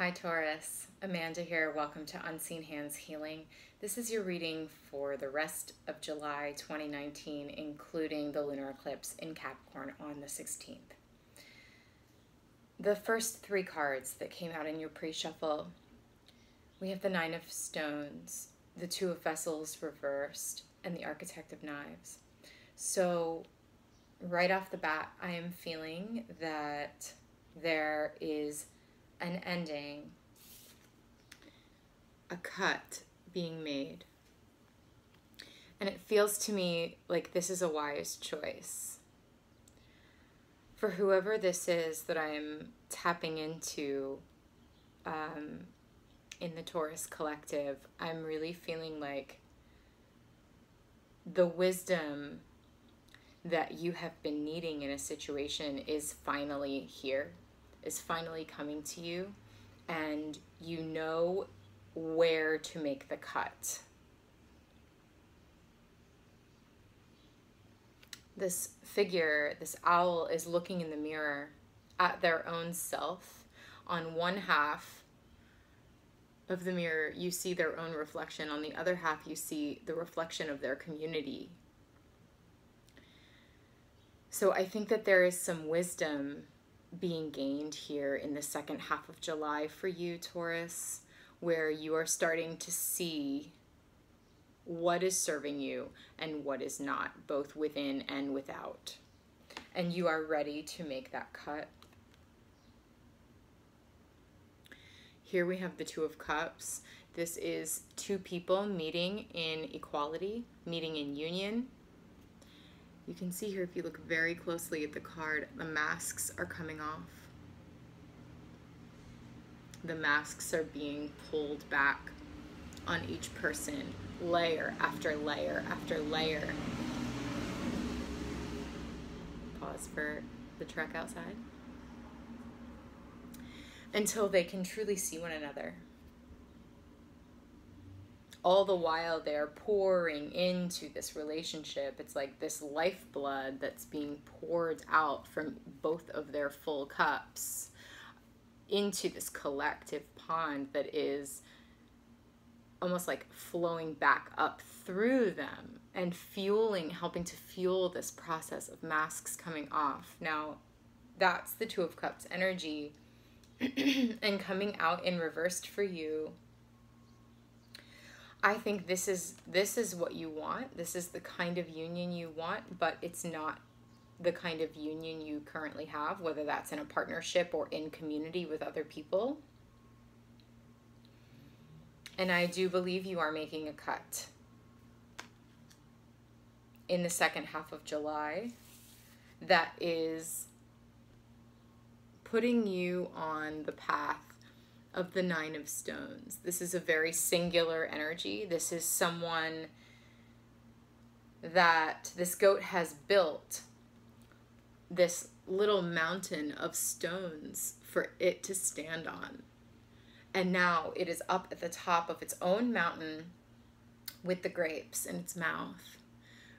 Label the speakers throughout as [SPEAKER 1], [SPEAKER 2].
[SPEAKER 1] Hi Taurus, Amanda here. Welcome to Unseen Hands Healing. This is your reading for the rest of July 2019, including the lunar eclipse in Capricorn on the 16th. The first three cards that came out in your pre-shuffle, we have the Nine of Stones, the Two of Vessels reversed, and the Architect of Knives. So right off the bat, I am feeling that there is an ending, a cut being made. And it feels to me like this is a wise choice. For whoever this is that I'm tapping into in the Taurus collective, I'm really feeling like the wisdom that you have been needing in a situation is finally here, is finally coming to you, and you know where to make the cut. This figure, this owl, is looking in the mirror at their own self. On one half of the mirror, you see their own reflection. On the other half, you see the reflection of their community. So I think that there is some wisdom being gained here in the second half of July for you, Taurus, where you are starting to see what is serving you and what is not, both within and without. And you are ready to make that cut. Here we have the Two of Cups. This is two people meeting in equality, meeting in union. You can see here, if you look very closely at the card, the masks are coming off. The masks are being pulled back on each person, layer after layer after layer. Pause for the truck outside. Until they can truly see one another. All the while they're pouring into this relationship. It's like this lifeblood that's being poured out from both of their full cups into this collective pond that is almost like flowing back up through them and fueling, helping to fuel this process of masks coming off. Now, that's the Two of Cups energy. And coming out in reversed for you, I think this is what you want. This is the kind of union you want, but it's not the kind of union you currently have, whether that's in a partnership or in community with other people. And I do believe you are making a cut in the second half of July that is putting you on the path of the Nine of Stones. This is a very singular energy. This is someone that this goat has built this little mountain of stones for it to stand on. And now it is up at the top of its own mountain with the grapes in its mouth,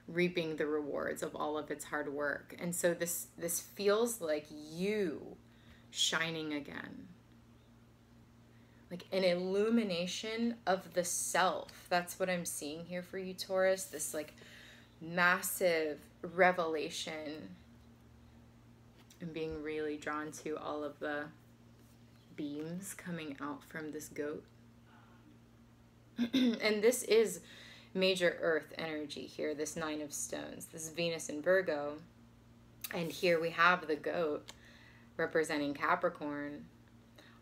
[SPEAKER 1] reaping the rewards of all of its hard work. And so this feels like you shining again. Like an illumination of the self. That's what I'm seeing here for you, Taurus. This like massive revelation. I'm being really drawn to all of the beams coming out from this goat. And this is major earth energy here, this Nine of Stones. This is Venus in Virgo. And here we have the goat representing Capricorn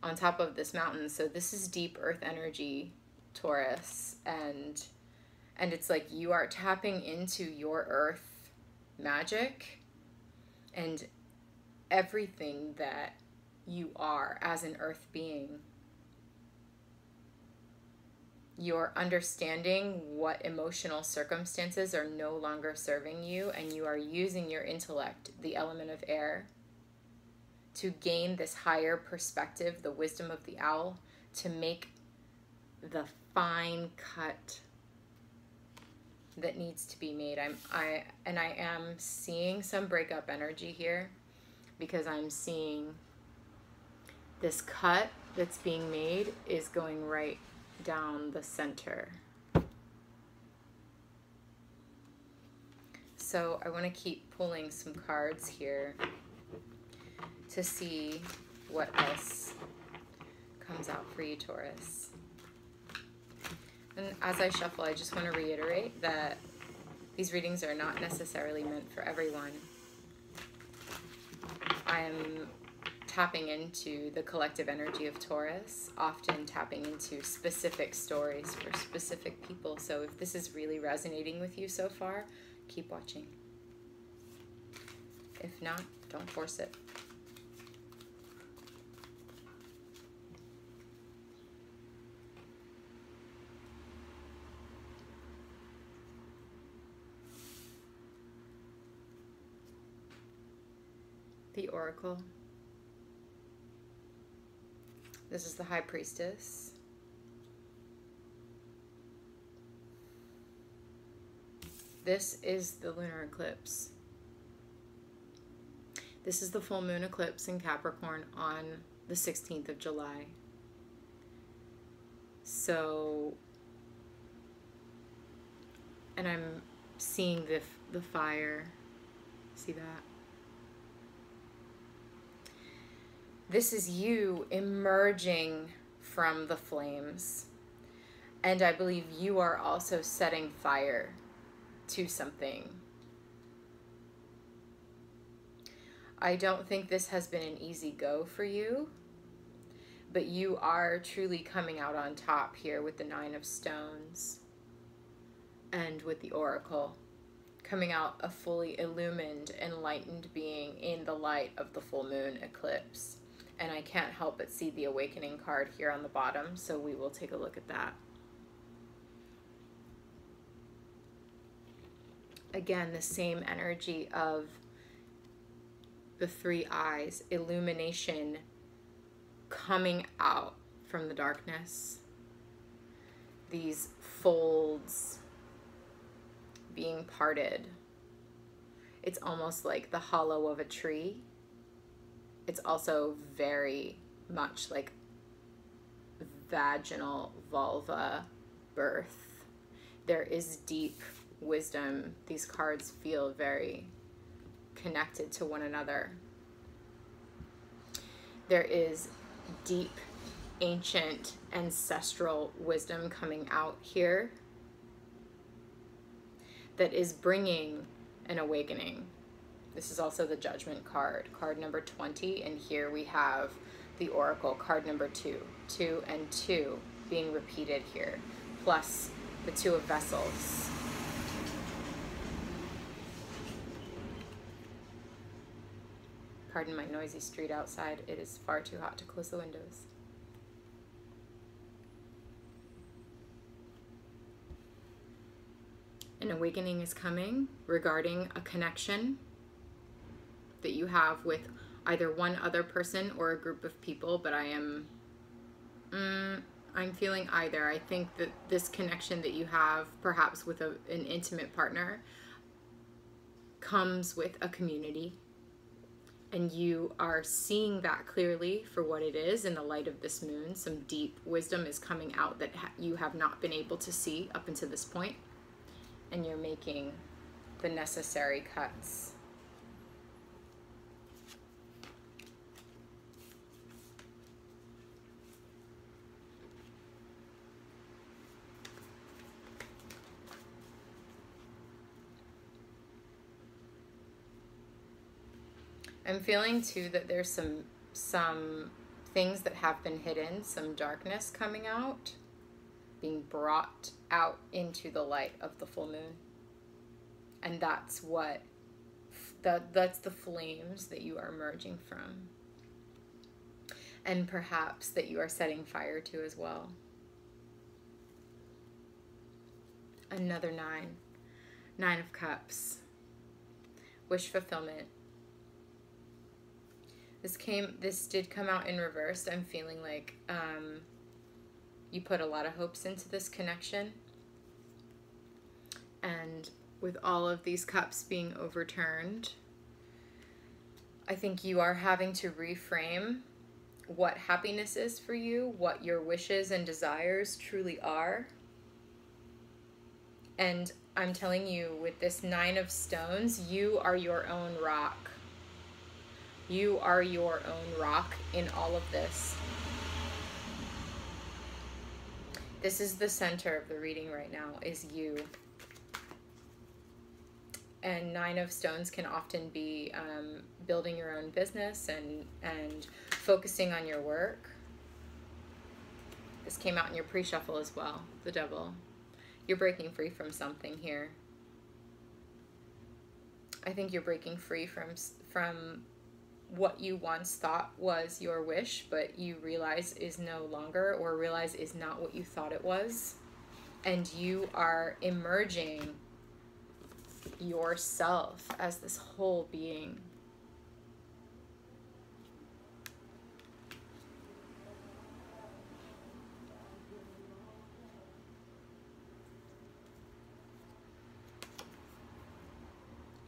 [SPEAKER 1] on top of this mountain. So this is deep earth energy, Taurus, and it's like you are tapping into your earth magic and everything that you are as an earth being. You're understanding what emotional circumstances are no longer serving you, and you are using your intellect, the element of air, to gain this higher perspective, the wisdom of the owl, to make the fine cut that needs to be made. I am seeing some breakup energy here, because I'm seeing this cut that's being made is going right down the center. So I want to keep pulling some cards here to see what else comes out for you, Taurus. And as I shuffle, I just want to reiterate that these readings are not necessarily meant for everyone. I am tapping into the collective energy of Taurus, often tapping into specific stories for specific people. So if this is really resonating with you so far, keep watching. If not, don't force it. The Oracle. This is the High Priestess. This is the lunar eclipse. This is the full moon eclipse in Capricorn on the 16th of July. So, and I'm seeing the fire. See that? This is you emerging from the flames. And I believe you are also setting fire to something. I don't think this has been an easy go for you, but you are truly coming out on top here with the Nine of Stones and with the Oracle, coming out a fully illumined, enlightened being in the light of the full moon eclipse. And I can't help but see the Awakening card here on the bottom, so we will take a look at that. Again, the same energy of the three eyes, illumination coming out from the darkness. These folds being parted. It's almost like the hollow of a tree. It's also very much like vaginal vulva birth. There is deep wisdom. These cards feel very connected to one another. There is deep, ancient, ancestral wisdom coming out here that is bringing an awakening. This is also the Judgment card, card number 20, and here we have the Oracle, card number 2. 2 and 2 being repeated here, plus the Two of Vessels. Pardon my noisy street outside. It is far too hot to close the windows. An awakening is coming regarding a connection that you have with either one other person or a group of people, but I'm feeling either. I think that this connection that you have perhaps with an intimate partner comes with a community, and you are seeing that clearly for what it is in the light of this moon. Some deep wisdom is coming out that you have not been able to see up until this point, and you're making the necessary cuts. I'm feeling too that there's some things that have been hidden, some darkness coming out, being brought out into the light of the full moon. And that's what, that's the flames that you are emerging from. And perhaps that you are setting fire to as well. Another 9. 9 of Cups. Wish fulfillment. This did come out in reverse. I'm feeling like you put a lot of hopes into this connection. And with all of these cups being overturned, I think you are having to reframe what happiness is for you, what your wishes and desires truly are. And I'm telling you, with this 9 of stones, you are your own rock. You are your own rock in all of this. This is the center of the reading right now, is you. And 9 of stones can often be building your own business and focusing on your work. This came out in your pre-shuffle as well, the Devil. You're breaking free from something here. I think you're breaking free from what you once thought was your wish, but you realize is no longer, or realize is not what you thought it was. And you are emerging yourself as this whole being.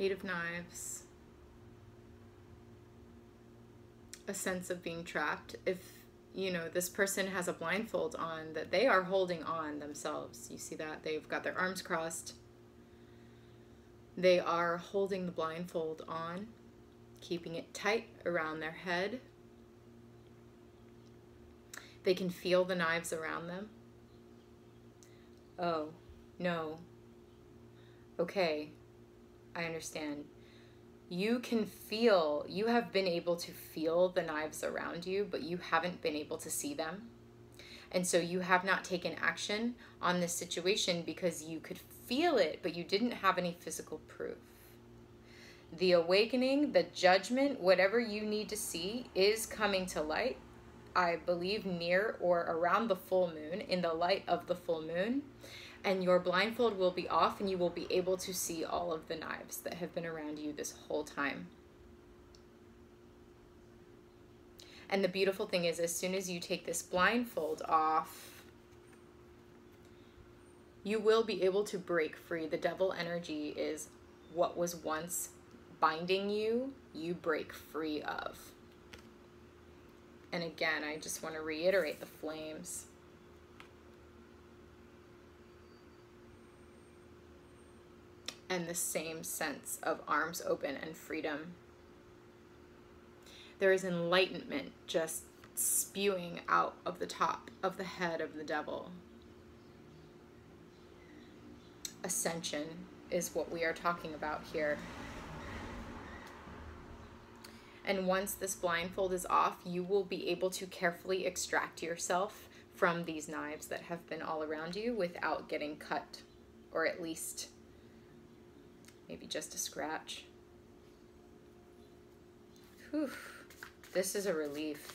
[SPEAKER 1] Eight of Knives. A sense of being trapped. If, you know, this person has a blindfold on, that they are holding on themselves. You see that? They've got their arms crossed. They are holding the blindfold on, keeping it tight around their head. They can feel the knives around them. Oh, no. Okay, I understand. You can feel, you have been able to feel the knives around you, but you haven't been able to see them. And so you have not taken action on this situation because you could feel it, but you didn't have any physical proof. The awakening, the judgment, whatever you need to see is coming to light, I believe near or around the full moon, in the light of the full moon. And your blindfold will be off and you will be able to see all of the knives that have been around you this whole time. And the beautiful thing is, as soon as you take this blindfold off, you will be able to break free. The Devil energy is what was once binding you, you break free of. And again, I just want to reiterate the flames. And the same sense of arms open and freedom. There is enlightenment just spewing out of the top of the head of the Devil. Ascension is what we are talking about here. And once this blindfold is off, you will be able to carefully extract yourself from these knives that have been all around you without getting cut, or at least maybe just a scratch. Whew. This is a relief.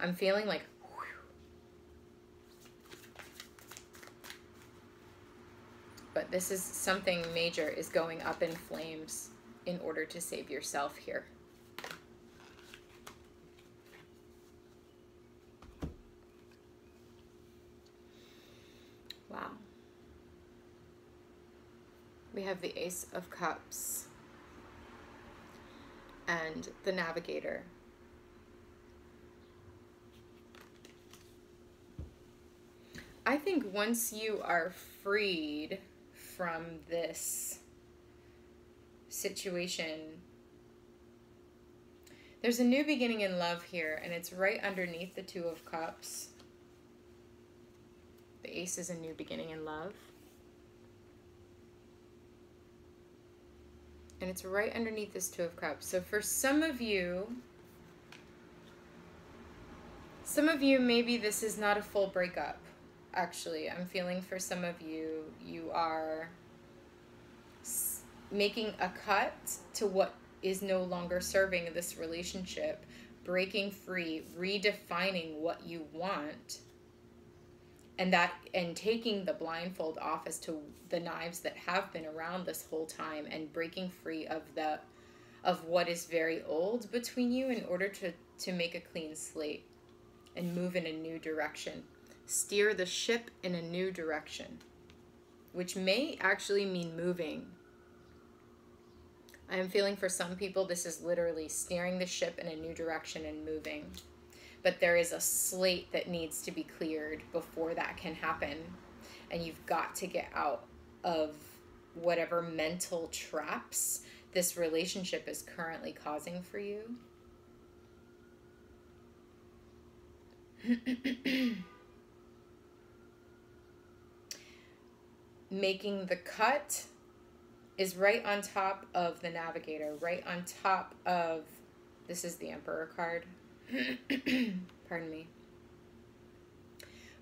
[SPEAKER 1] I'm feeling like, whew. But this is something major is going up in flames in order to save yourself here. Wow. We have the Ace of Cups and the Navigator. I think once you are freed from this situation, there's a new beginning in love here, and it's right underneath the Two of Cups. The Ace is a new beginning in love. And it's right underneath this Two of Cups. So for some of you, maybe this is not a full breakup. Actually, I'm feeling for some of you, you are making a cut to what is no longer serving this relationship, breaking free, redefining what you want, and taking the blindfold off as to the knives that have been around this whole time, and breaking free of what is very old between you in order to make a clean slate and move in a new direction. Steer the ship in a new direction, which may actually mean moving. I am feeling for some people this is literally steering the ship in a new direction and moving. but there is a slate that needs to be cleared before that can happen. And you've got to get out of whatever mental traps this relationship is currently causing for you. Making the cut is right on top of the Navigator, right on top of, this is the Emperor card, pardon me,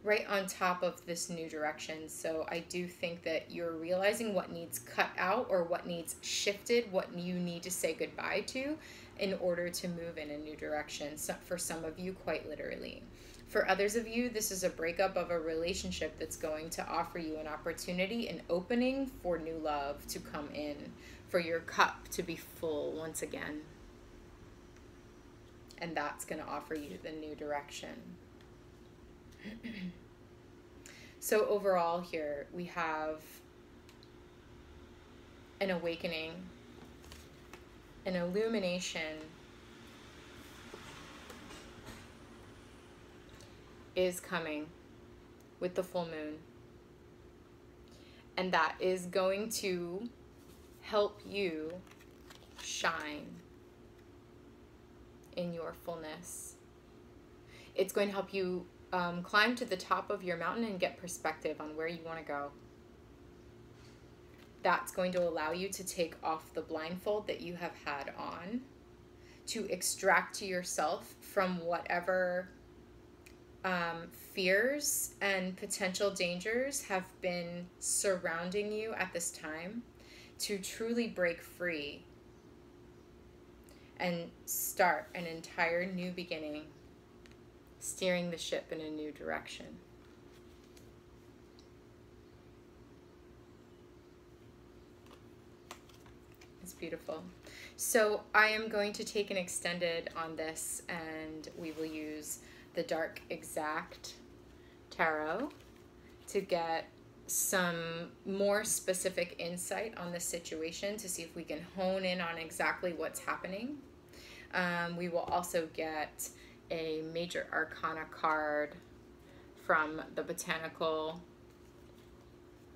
[SPEAKER 1] right on top of this new direction. So I do think that you're realizing what needs cut out or what needs shifted, what you need to say goodbye to in order to move in a new direction. So for some of you, quite literally. For others of you, this is a breakup of a relationship that's going to offer you an opportunity, an opening for new love to come in, for your cup to be full once again. And that's going to offer you the new direction. So overall here, we have an awakening, an illumination is coming with the full moon, and that is going to help you shine in your fullness. It's going to help you climb to the top of your mountain and get perspective on where you want to go. That's going to allow you to take off the blindfold that you have had on, to extract yourself from whatever fears and potential dangers have been surrounding you at this time, to truly break free and start an entire new beginning, steering the ship in a new direction. It's beautiful. So I am going to take an extended on this, and we will use the Dark Exact Tarot to get some more specific insight on the situation, to see if we can hone in on exactly what's happening. We will also get a Major Arcana card from the Botanical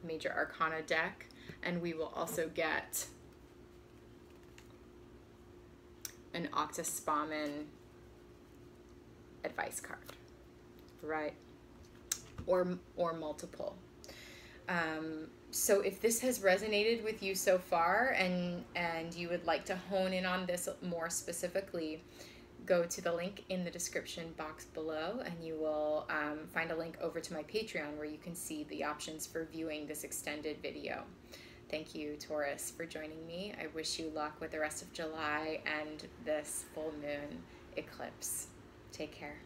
[SPEAKER 1] Major Arcana deck, and we will also get an Akta Spaman advice card, right? Or multiple. So if this has resonated with you so far, and you would like to hone in on this more specifically, go to the link in the description box below, and you will find a link over to my Patreon where you can see the options for viewing this extended video. Thank you, Taurus, for joining me. I wish you luck with the rest of July and this full moon eclipse. Take care.